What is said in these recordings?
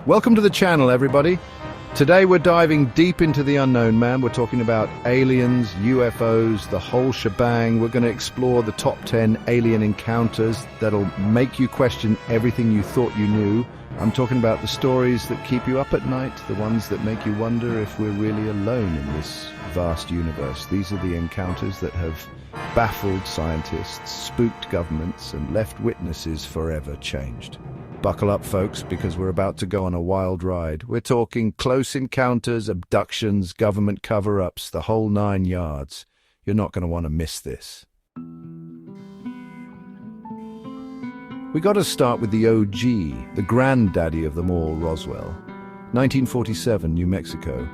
Welcome to the channel, everybody. Today we're diving deep into the unknown, man. We're talking about aliens, UFOs, the whole shebang. We're going to explore the top 10 alien encounters that'll make you question everything you thought you knew. I'm talking about the stories that keep you up at night, the ones that make you wonder if we're really alone in this vast universe. These are the encounters that have baffled scientists, spooked governments, and left witnesses forever changed. Buckle up, folks, because we're about to go on a wild ride. We're talking close encounters, abductions, government cover-ups, the whole 9 yards. You're not going to want to miss this. We got to start with the OG, the granddaddy of them all, Roswell. 1947, New Mexico.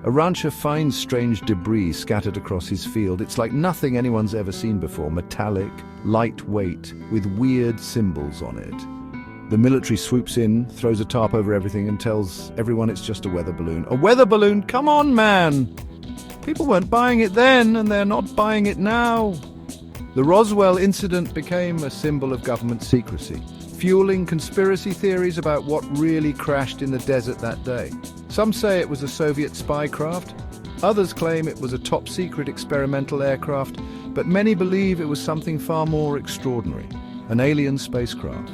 A rancher finds strange debris scattered across his field. It's like nothing anyone's ever seen before. Metallic, lightweight, with weird symbols on it. The military swoops in, throws a tarp over everything, and tells everyone it's just a weather balloon. A weather balloon? Come on, man! People weren't buying it then, and they're not buying it now. The Roswell incident became a symbol of government secrecy, fueling conspiracy theories about what really crashed in the desert that day. Some say it was a Soviet spy craft. Others claim it was a top-secret experimental aircraft, but many believe it was something far more extraordinary, an alien spacecraft.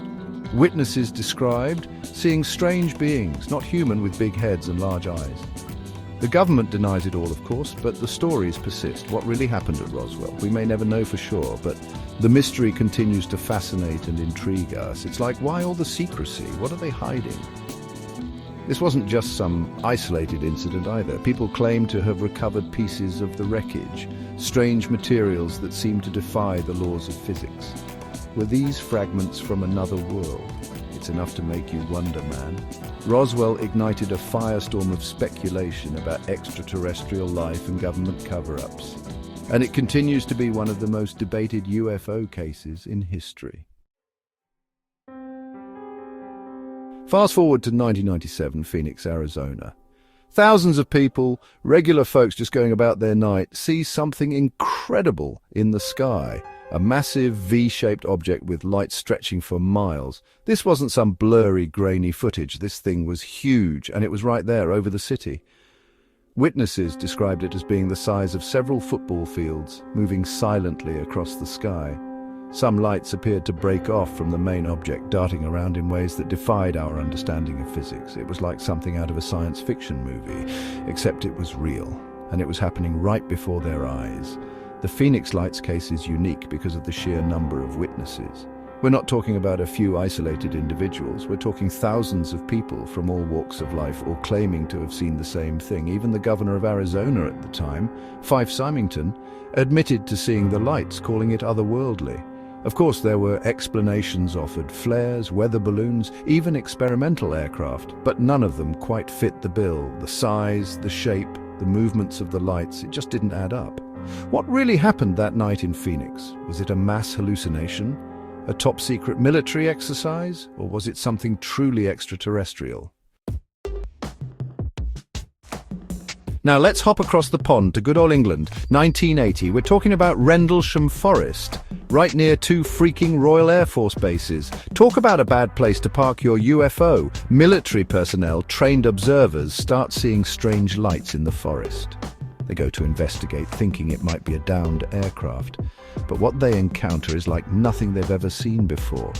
Witnesses described seeing strange beings, not human, with big heads and large eyes. The government denies it all, of course, but the stories persist. What really happened at Roswell? We may never know for sure, but the mystery continues to fascinate and intrigue us. It's like, why all the secrecy? What are they hiding? This wasn't just some isolated incident either. People claim to have recovered pieces of the wreckage, strange materials that seem to defy the laws of physics. Were these fragments from another world? It's enough to make you wonder, man. Roswell ignited a firestorm of speculation about extraterrestrial life and government cover-ups. And it continues to be one of the most debated UFO cases in history. Fast forward to 1997, Phoenix, Arizona. Thousands of people, regular folks just going about their night, see something incredible in the sky. A massive V-shaped object with light stretching for miles. This wasn't some blurry, grainy footage. This thing was huge, and it was right there over the city. Witnesses described it as being the size of several football fields, moving silently across the sky. Some lights appeared to break off from the main object, darting around in ways that defied our understanding of physics. It was like something out of a science fiction movie, except it was real, and it was happening right before their eyes. The Phoenix Lights case is unique because of the sheer number of witnesses. We're not talking about a few isolated individuals. We're talking thousands of people from all walks of life, all claiming to have seen the same thing. Even the governor of Arizona at the time, Fife Symington, admitted to seeing the lights, calling it otherworldly. Of course, there were explanations offered, flares, weather balloons, even experimental aircraft, but none of them quite fit the bill. The size, the shape, the movements of the lights, it just didn't add up. What really happened that night in Phoenix? Was it a mass hallucination? A top-secret military exercise? Or was it something truly extraterrestrial? Now let's hop across the pond to good old England, 1980. We're talking about Rendlesham Forest, right near 2 freaking Royal Air Force bases. Talk about a bad place to park your UFO. Military personnel, trained observers, start seeing strange lights in the forest. They go to investigate, thinking it might be a downed aircraft. But what they encounter is like nothing they've ever seen before.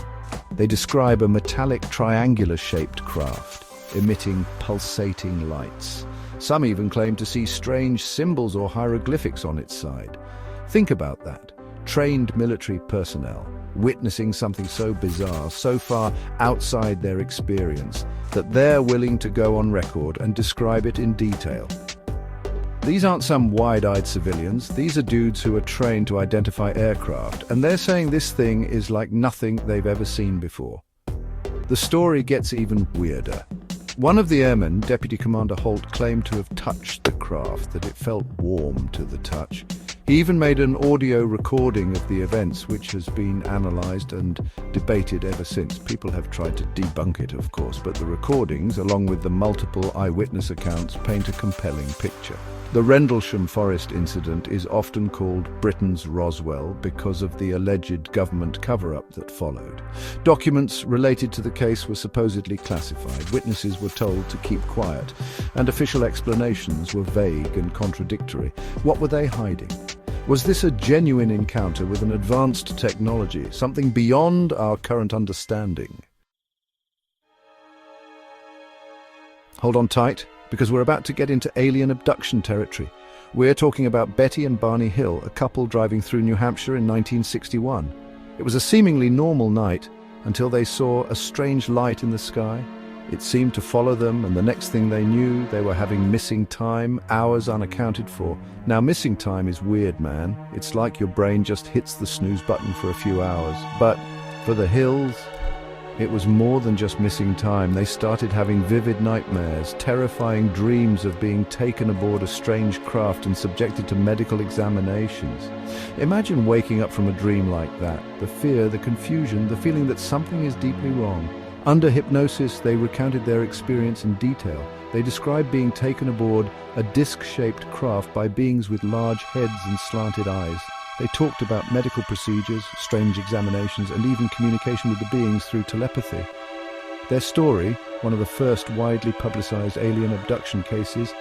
They describe a metallic triangular-shaped craft, emitting pulsating lights. Some even claim to see strange symbols or hieroglyphics on its side. Think about that. Trained military personnel, witnessing something so bizarre, so far outside their experience, that they're willing to go on record and describe it in detail. These aren't some wide-eyed civilians. These are dudes who are trained to identify aircraft, and they're saying this thing is like nothing they've ever seen before. The story gets even weirder. One of the airmen, Deputy Commander Holt, claimed to have touched the craft, that it felt warm to the touch. He even made an audio recording of the events, which has been analysed and debated ever since. People have tried to debunk it, of course, but the recordings, along with the multiple eyewitness accounts, paint a compelling picture. The Rendlesham Forest incident is often called Britain's Roswell because of the alleged government cover-up that followed. Documents related to the case were supposedly classified, witnesses were told to keep quiet, and official explanations were vague and contradictory. What were they hiding? Was this a genuine encounter with an advanced technology, something beyond our current understanding? Hold on tight, because we're about to get into alien abduction territory. We're talking about Betty and Barney Hill, a couple driving through New Hampshire in 1961. It was a seemingly normal night until they saw a strange light in the sky. It seemed to follow them, and the next thing they knew, they were having missing time, hours unaccounted for. Now, missing time is weird, man. It's like your brain just hits the snooze button for a few hours. But for the Hills, it was more than just missing time. They started having vivid nightmares, terrifying dreams of being taken aboard a strange craft and subjected to medical examinations. Imagine waking up from a dream like that. The fear, the confusion, the feeling that something is deeply wrong. Under hypnosis, they recounted their experience in detail. They described being taken aboard a disc-shaped craft by beings with large heads and slanted eyes. They talked about medical procedures, strange examinations, and even communication with the beings through telepathy. Their story, one of the first widely publicized alien abduction cases,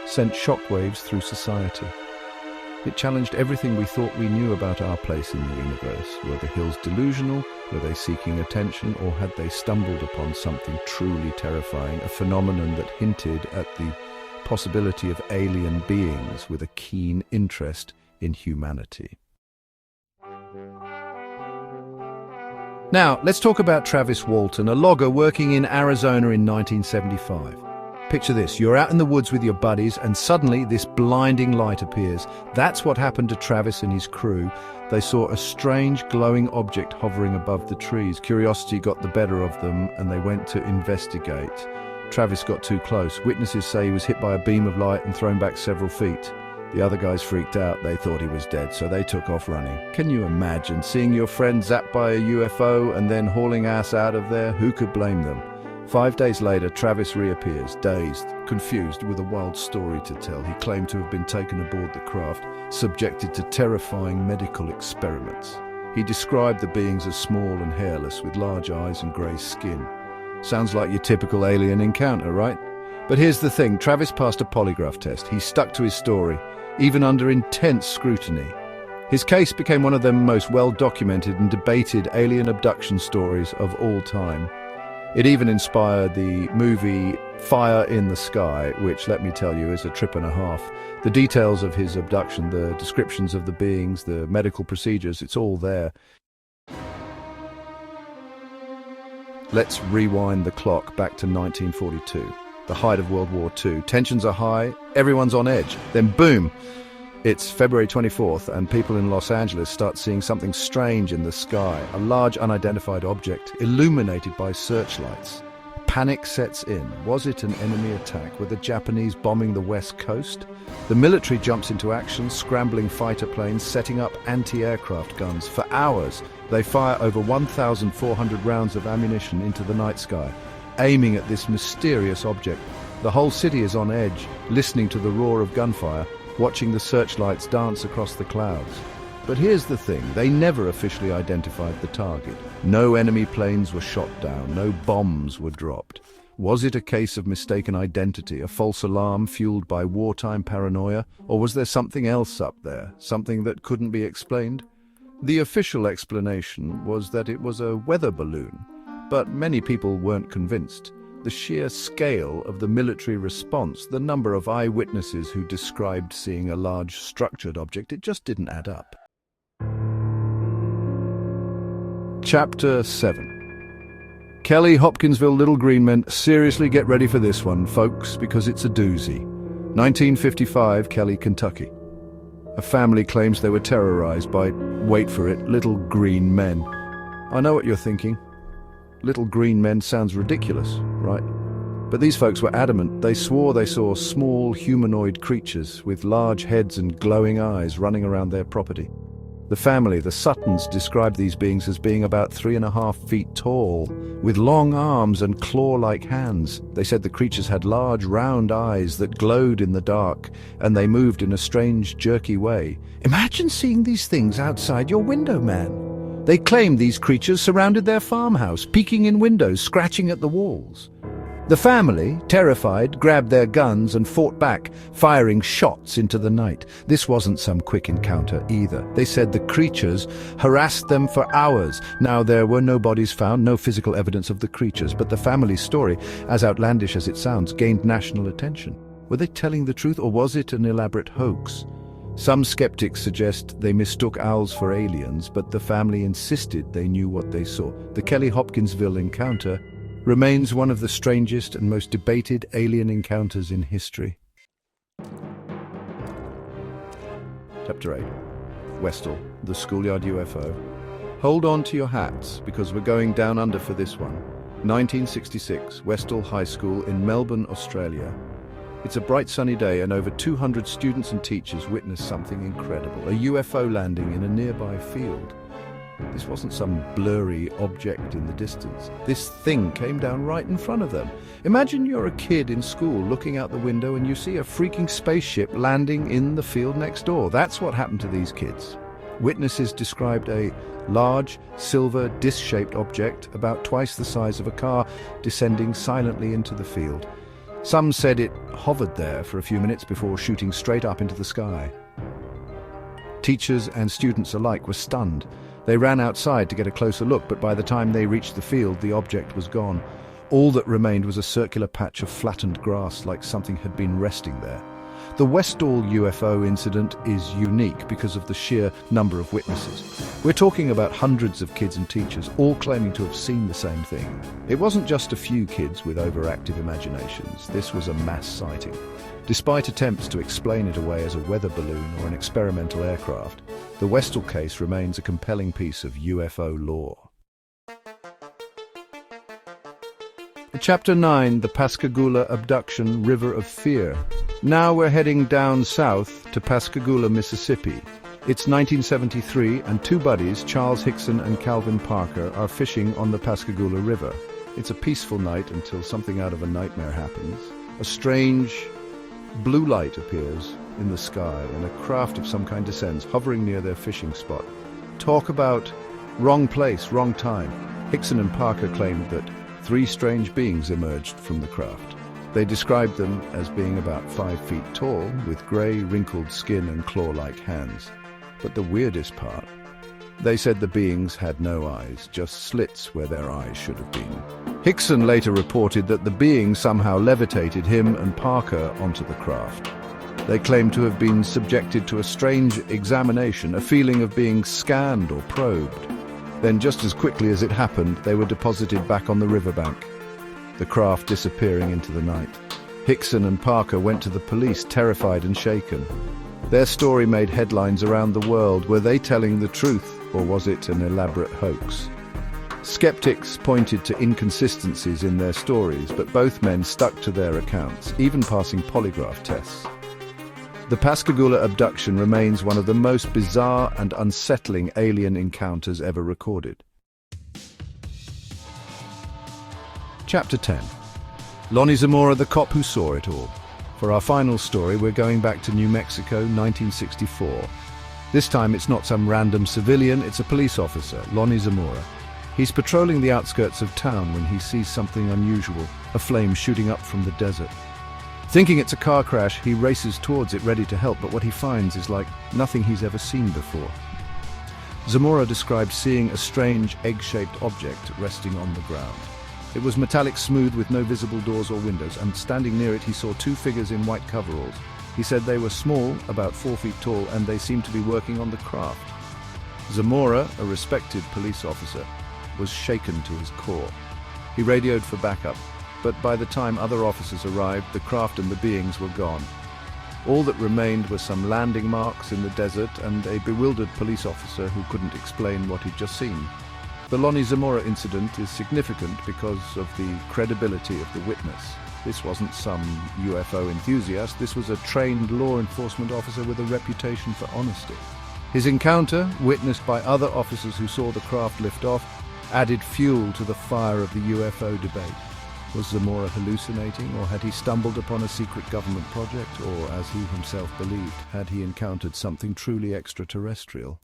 sent shockwaves through society. It challenged everything we thought we knew about our place in the universe. Were the Hills delusional? Were they seeking attention? Or had they stumbled upon something truly terrifying, a phenomenon that hinted at the possibility of alien beings with a keen interest in humanity? Now, let's talk about Travis Walton, a logger working in Arizona in 1975. Picture this, you're out in the woods with your buddies and suddenly this blinding light appears. That's what happened to Travis and his crew. They saw a strange glowing object hovering above the trees. Curiosity got the better of them and they went to investigate. Travis got too close. Witnesses say he was hit by a beam of light and thrown back several feet. The other guys freaked out. They thought he was dead, so they took off running. Can you imagine seeing your friend zapped by a UFO and then hauling ass out of there? Who could blame them? 5 days later, Travis reappears, dazed, confused, with a wild story to tell. He claimed to have been taken aboard the craft, subjected to terrifying medical experiments. He described the beings as small and hairless, with large eyes and grey skin. Sounds like your typical alien encounter, right? But here's the thing, Travis passed a polygraph test. He stuck to his story, even under intense scrutiny. His case became one of the most well-documented and debated alien abduction stories of all time. It even inspired the movie Fire in the Sky, which, let me tell you, is a trip and a half. The details of his abduction, the descriptions of the beings, the medical procedures, it's all there. Let's rewind the clock back to 1942, the height of World War II. Tensions are high, everyone's on edge. Then boom! It's February 24th, and people in Los Angeles start seeing something strange in the sky, a large unidentified object illuminated by searchlights. Panic sets in. Was it an enemy attack? Were the Japanese bombing the West Coast? The military jumps into action, scrambling fighter planes, setting up anti-aircraft guns. For hours, they fire over 1,400 rounds of ammunition into the night sky, aiming at this mysterious object. The whole city is on edge, listening to the roar of gunfire, watching the searchlights dance across the clouds. But here's the thing, they never officially identified the target. No enemy planes were shot down, no bombs were dropped. Was it a case of mistaken identity, a false alarm fueled by wartime paranoia, or was there something else up there, something that couldn't be explained? The official explanation was that it was a weather balloon, but many people weren't convinced. The sheer scale of the military response, the number of eyewitnesses who described seeing a large structured object, it just didn't add up. Chapter 7. Kelly, Hopkinsville, Little Green Men. Seriously get ready for this one, folks, because it's a doozy. 1955, Kelly, Kentucky. A family claims they were terrorized by, wait for it, little green men. I know what you're thinking. Little green men sounds ridiculous, right? But these folks were adamant. They swore they saw small humanoid creatures with large heads and glowing eyes running around their property. The family, the Suttons, described these beings as being about 3.5 feet tall, with long arms and claw-like hands. They said the creatures had large, round eyes that glowed in the dark, and they moved in a strange, jerky way. Imagine seeing these things outside your window, man. They claimed these creatures surrounded their farmhouse, peeking in windows, scratching at the walls. The family, terrified, grabbed their guns and fought back, firing shots into the night. This wasn't some quick encounter either. They said the creatures harassed them for hours. Now, there were no bodies found, no physical evidence of the creatures, but the family's story, as outlandish as it sounds, gained national attention. Were they telling the truth, or was it an elaborate hoax? Some skeptics suggest they mistook owls for aliens, but the family insisted they knew what they saw. The Kelly Hopkinsville encounter remains one of the strangest and most debated alien encounters in history. Chapter 8. Wesley the Schoolyard UFO. Hold on to your hats, because we're going down under for this one. 1966, Wesley High School in Melbourne, Australia. It's a bright sunny day, and over 200 students and teachers witnessed something incredible, a UFO landing in a nearby field. This wasn't some blurry object in the distance. This thing came down right in front of them. Imagine you're a kid in school looking out the window and you see a freaking spaceship landing in the field next door. That's what happened to these kids. Witnesses described a large, silver, disc-shaped object about twice the size of a car descending silently into the field. Some said it hovered there for a few minutes before shooting straight up into the sky. Teachers and students alike were stunned. They ran outside to get a closer look, but by the time they reached the field, the object was gone. All that remained was a circular patch of flattened grass, like something had been resting there. The Westall UFO incident is unique because of the sheer number of witnesses. We're talking about hundreds of kids and teachers, all claiming to have seen the same thing. It wasn't just a few kids with overactive imaginations. This was a mass sighting. Despite attempts to explain it away as a weather balloon or an experimental aircraft, the Westall case remains a compelling piece of UFO lore. Chapter 9, the Pascagoula Abduction, River of Fear. Now we're heading down south to Pascagoula, Mississippi. It's 1973, and two buddies, Charles Hickson and Calvin Parker, are fishing on the Pascagoula River. It's a peaceful night until something out of a nightmare happens. A strange blue light appears in the sky, and a craft of some kind descends, hovering near their fishing spot. Talk about wrong place, wrong time. Hickson and Parker claimed that 3 strange beings emerged from the craft. They described them as being about 5 feet tall, with grey, wrinkled skin and claw-like hands. But the weirdest part, they said the beings had no eyes, just slits where their eyes should have been. Hickson later reported that the being somehow levitated him and Parker onto the craft. They claimed to have been subjected to a strange examination, a feeling of being scanned or probed. Then, just as quickly as it happened, they were deposited back on the riverbank, the craft disappearing into the night. Hickson and Parker went to the police, terrified and shaken. Their story made headlines around the world. Were they telling the truth, or was it an elaborate hoax? Skeptics pointed to inconsistencies in their stories, but both men stuck to their accounts, even passing polygraph tests. The Pascagoula Abduction remains one of the most bizarre and unsettling alien encounters ever recorded. Chapter 10. Lonni Zamora, the cop who saw it all. For our final story, we're going back to New Mexico, 1964. This time it's not some random civilian, it's a police officer, Lonni Zamora. He's patrolling the outskirts of town when he sees something unusual, a flame shooting up from the desert. Thinking it's a car crash, he races towards it, ready to help, but what he finds is like nothing he's ever seen before. Zamora described seeing a strange egg-shaped object resting on the ground. It was metallic smooth with no visible doors or windows, and standing near it he saw 2 figures in white coveralls. He said they were small, about 4 feet tall, and they seemed to be working on the craft. Zamora, a respected police officer, was shaken to his core. He radioed for backup, but by the time other officers arrived, the craft and the beings were gone. All that remained were some landing marks in the desert and a bewildered police officer who couldn't explain what he'd just seen. The Lonni Zamora incident is significant because of the credibility of the witness. This wasn't some UFO enthusiast. This was a trained law enforcement officer with a reputation for honesty. His encounter, witnessed by other officers who saw the craft lift off, added fuel to the fire of the UFO debate. Was Zamora hallucinating, or had he stumbled upon a secret government project, or, as he himself believed, had he encountered something truly extraterrestrial?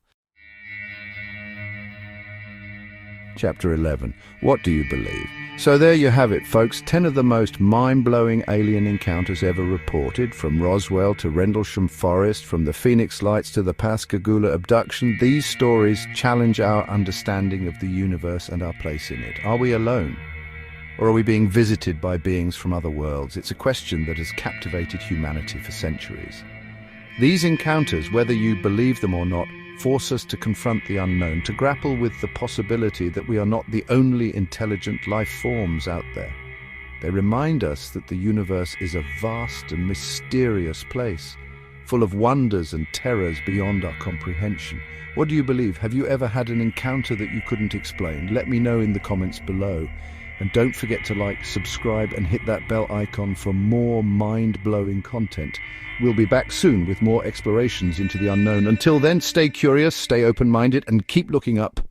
Chapter 11. What do you believe? So there you have it, folks. 10 of the most mind-blowing alien encounters ever reported, from Roswell to Rendlesham Forest, from the Phoenix Lights to the Pascagoula Abduction. These stories challenge our understanding of the universe and our place in it. Are we alone? Or are we being visited by beings from other worlds? It's a question that has captivated humanity for centuries. These encounters, whether you believe them or not, force us to confront the unknown, to grapple with the possibility that we are not the only intelligent life forms out there. They remind us that the universe is a vast and mysterious place, full of wonders and terrors beyond our comprehension. What do you believe? Have you ever had an encounter that you couldn't explain? Let me know in the comments below. And don't forget to like, subscribe, and hit that bell icon for more mind-blowing content. We'll be back soon with more explorations into the unknown. Until then, stay curious, stay open-minded, and keep looking up.